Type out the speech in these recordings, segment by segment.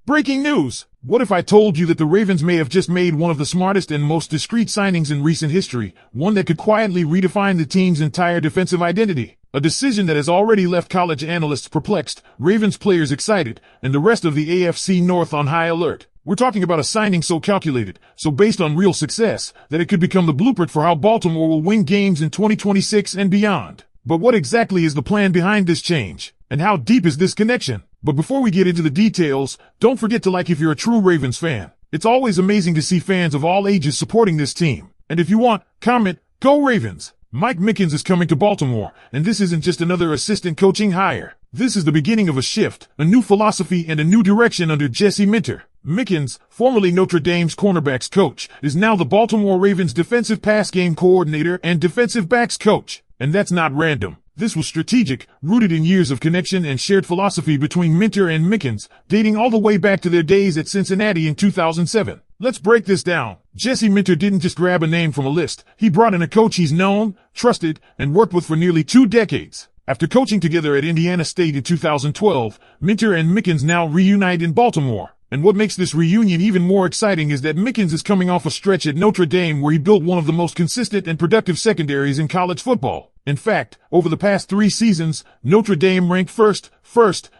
Breaking news! What if I told you that the Ravens may have just made one of the smartest and most discreet signings in recent history, one that could quietly redefine the team's entire defensive identity? A decision that has already left college analysts perplexed, Ravens players excited, and the rest of the AFC North on high alert. We're talking about a signing so calculated, so based on real success, that it could become the blueprint for how Baltimore will win games in 2026 and beyond. But what exactly is the plan behind this change? And how deep is this connection? But before we get into the details, don't forget to like if you're a true Ravens fan. It's always amazing to see fans of all ages supporting this team. And if you want, comment, "Go Ravens!" Mike Mickens is coming to Baltimore, and this isn't just another assistant coaching hire. This is the beginning of a shift, a new philosophy, and a new direction under Jesse Minter. Mickens, formerly Notre Dame's cornerbacks coach, is now the Baltimore Ravens defensive pass game coordinator and defensive backs coach. And that's not random. This was strategic, rooted in years of connection and shared philosophy between Minter and Mickens, dating all the way back to their days at Cincinnati in 2007. Let's break this down. Jesse Minter didn't just grab a name from a list. He brought in a coach he's known, trusted, and worked with for nearly 2 decades. After coaching together at Indiana State in 2012, Minter and Mickens now reunite in Baltimore. And what makes this reunion even more exciting is that Mickens is coming off a stretch at Notre Dame where he built one of the most consistent and productive secondaries in college football. In fact, over the past 3 seasons, Notre Dame ranked first,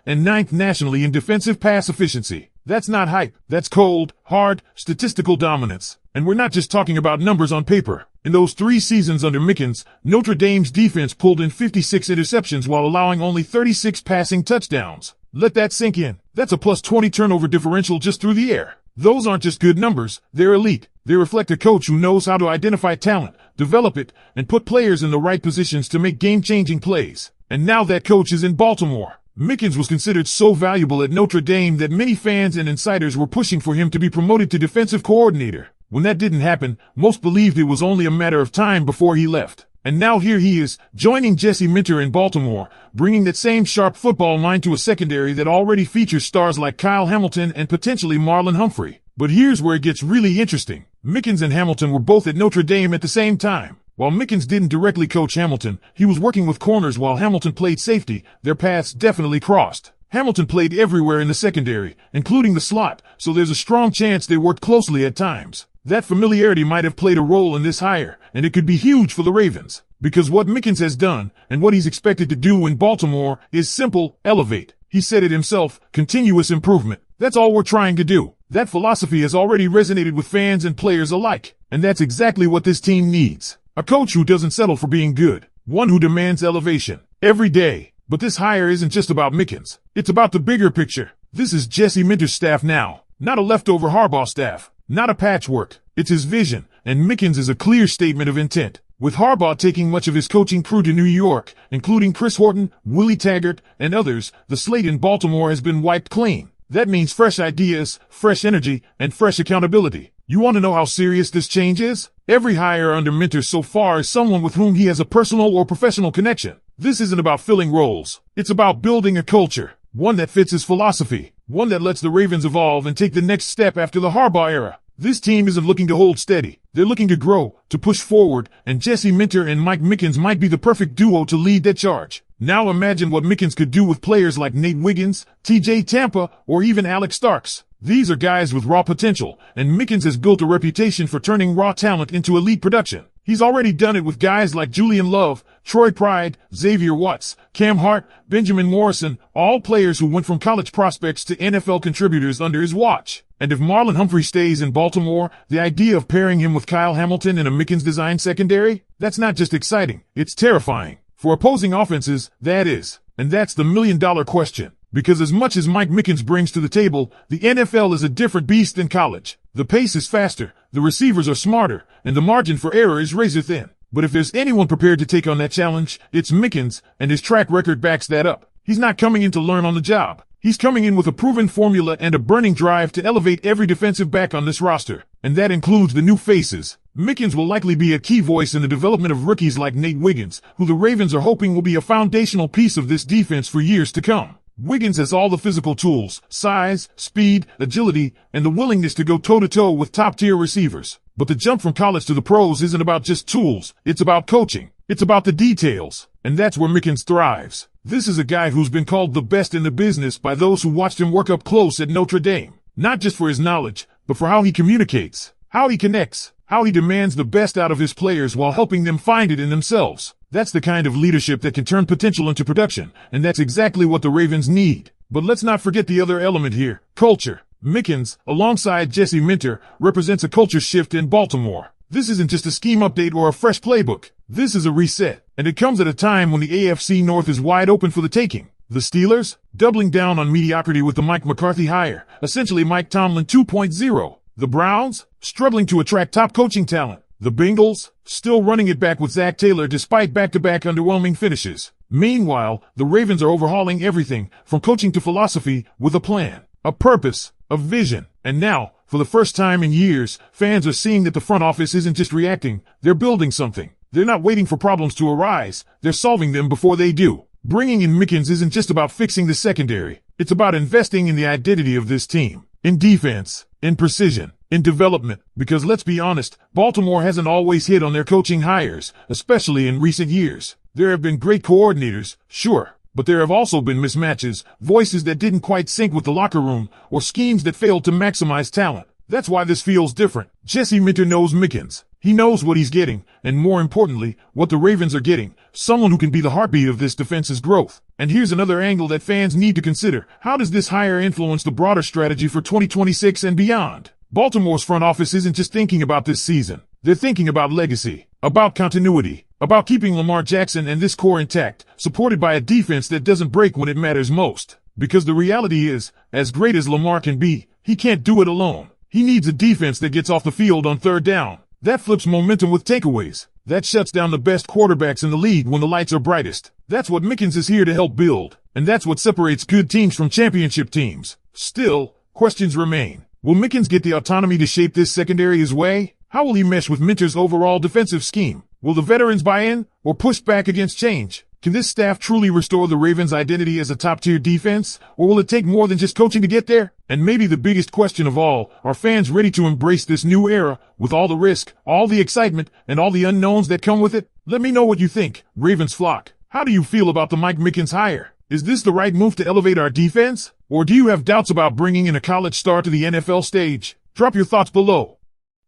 and 9th nationally in defensive pass efficiency. That's not hype. That's cold, hard, statistical dominance. And we're not just talking about numbers on paper. In those 3 seasons under Mickens, Notre Dame's defense pulled in 56 interceptions while allowing only 36 passing touchdowns. Let that sink in. That's a plus 20 turnover differential just through the air. Those aren't just good numbers, they're elite. They reflect a coach who knows how to identify talent, develop it, and put players in the right positions to make game-changing plays. And now that coach is in Baltimore. Mickens was considered so valuable at Notre Dame that many fans and insiders were pushing for him to be promoted to defensive coordinator. When that didn't happen, most believed it was only a matter of time before he left. And now here he is, joining Jesse Minter in Baltimore, bringing that same sharp football mind to a secondary that already features stars like Kyle Hamilton and potentially Marlon Humphrey. But here's where it gets really interesting. Mickens and Hamilton were both at Notre Dame at the same time. While Mickens didn't directly coach Hamilton, he was working with corners while Hamilton played safety. Their paths definitely crossed. Hamilton played everywhere in the secondary, including the slot, so there's a strong chance they worked closely at times. That familiarity might have played a role in this hire, and it could be huge for the Ravens. Because what Mickens has done, and what he's expected to do in Baltimore, is simple: elevate. He said it himself, continuous improvement. That's all we're trying to do. That philosophy has already resonated with fans and players alike, and that's exactly what this team needs. A coach who doesn't settle for being good. One who demands elevation. Every day. But this hire isn't just about Mickens. It's about the bigger picture. This is Jesse Minter's staff now. Not a leftover Harbaugh staff. Not a patchwork. It's his vision, and Mickens is a clear statement of intent. With Harbaugh taking much of his coaching crew to New York, including Chris Horton, Willie Taggart, and others, the slate in Baltimore has been wiped clean. That means fresh ideas, fresh energy, and fresh accountability. You want to know how serious this change is? Every hire under Minter so far is someone with whom he has a personal or professional connection. This isn't about filling roles. It's about building a culture. One that fits his philosophy. One that lets the Ravens evolve and take the next step after the Harbaugh era. This team isn't looking to hold steady. They're looking to grow, to push forward, and Jesse Minter and Mike Mickens might be the perfect duo to lead that charge. Now imagine what Mickens could do with players like Nate Wiggins, TJ Tampa, or even Alex Starks. These are guys with raw potential, and Mickens has built a reputation for turning raw talent into elite production. He's already done it with guys like Julian Love, Troy Pride, Xavier Watts, Cam Hart, Benjamin Morrison, all players who went from college prospects to NFL contributors under his watch. And if Marlon Humphrey stays in Baltimore, the idea of pairing him with Kyle Hamilton in a Mickens-designed secondary, that's not just exciting, it's terrifying. For opposing offenses, that is. And that's the million-dollar question. Because as much as Mike Mickens brings to the table, the NFL is a different beast than college. The pace is faster, the receivers are smarter, and the margin for error is razor thin. But if there's anyone prepared to take on that challenge, it's Mickens, and his track record backs that up. He's not coming in to learn on the job. He's coming in with a proven formula and a burning drive to elevate every defensive back on this roster. And that includes the new faces. Mickens will likely be a key voice in the development of rookies like Nate Wiggins, who the Ravens are hoping will be a foundational piece of this defense for years to come. Wiggins has all the physical tools, size, speed, agility, and the willingness to go toe-to-toe with top-tier receivers. But the jump from college to the pros isn't about just tools, it's about coaching. It's about the details, and that's where Mickens thrives. This is a guy who's been called the best in the business by those who watched him work up close at Notre Dame. Not just for his knowledge, but for how he communicates, how he connects, how he demands the best out of his players while helping them find it in themselves. That's the kind of leadership that can turn potential into production, and that's exactly what the Ravens need. But let's not forget the other element here, culture. Mickens, alongside Jesse Minter, represents a culture shift in Baltimore. This isn't just a scheme update or a fresh playbook. This is a reset, and it comes at a time when the AFC North is wide open for the taking. The Steelers, doubling down on mediocrity with the Mike McCarthy hire, essentially Mike Tomlin 2.0. The Browns, struggling to attract top coaching talent. The Bengals, still running it back with Zach Taylor despite back-to-back underwhelming finishes. Meanwhile, the Ravens are overhauling everything, from coaching to philosophy, with a plan, a purpose, a vision. And now, for the first time in years, fans are seeing that the front office isn't just reacting, they're building something. They're not waiting for problems to arise, they're solving them before they do. Bringing in Mickens isn't just about fixing the secondary, it's about investing in the identity of this team. In defense, in precision, in development, because let's be honest, Baltimore hasn't always hit on their coaching hires, especially in recent years. There have been great coordinators, sure, but there have also been mismatches, voices that didn't quite sync with the locker room, or schemes that failed to maximize talent. That's why this feels different. Jesse Minter knows Mickens. He knows what he's getting, and more importantly, what the Ravens are getting. Someone who can be the heartbeat of this defense's growth. And here's another angle that fans need to consider. How does this hire influence the broader strategy for 2026 and beyond? Baltimore's front office isn't just thinking about this season. They're thinking about legacy, about continuity, about keeping Lamar Jackson and this core intact, supported by a defense that doesn't break when it matters most. Because the reality is, as great as Lamar can be, he can't do it alone. He needs a defense that gets off the field on third down. That flips momentum with takeaways. That shuts down the best quarterbacks in the league when the lights are brightest. That's what Mickens is here to help build. And that's what separates good teams from championship teams. Still, questions remain. Will Mickens get the autonomy to shape this secondary his way? How will he mesh with Minter's overall defensive scheme? Will the veterans buy in or push back against change? Can this staff truly restore the Ravens' identity as a top-tier defense? Or will it take more than just coaching to get there? And maybe the biggest question of all, are fans ready to embrace this new era with all the risk, all the excitement, and all the unknowns that come with it? Let me know what you think, Ravens flock. How do you feel about the Mike Mickens hire? Is this the right move to elevate our defense? Or do you have doubts about bringing in a college star to the NFL stage? Drop your thoughts below.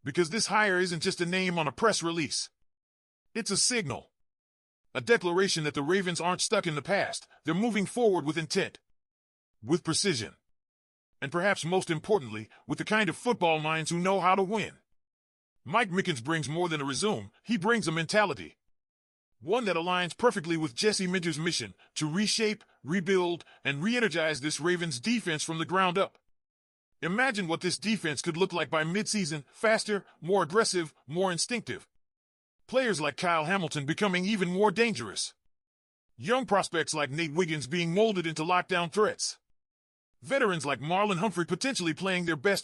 Because this hire isn't just a name on a press release. It's a signal. A declaration that the Ravens aren't stuck in the past. They're moving forward with intent. With precision. And perhaps most importantly, with the kind of football minds who know how to win. Mike Mickens brings more than a resume. He brings a mentality. One that aligns perfectly with Jesse Minter's mission to reshape, rebuild, and re-energize this Ravens defense from the ground up. Imagine what this defense could look like by midseason, faster, more aggressive, more instinctive. Players like Kyle Hamilton becoming even more dangerous. Young prospects like Nate Wiggins being molded into lockdown threats. Veterans like Marlon Humphrey potentially playing their best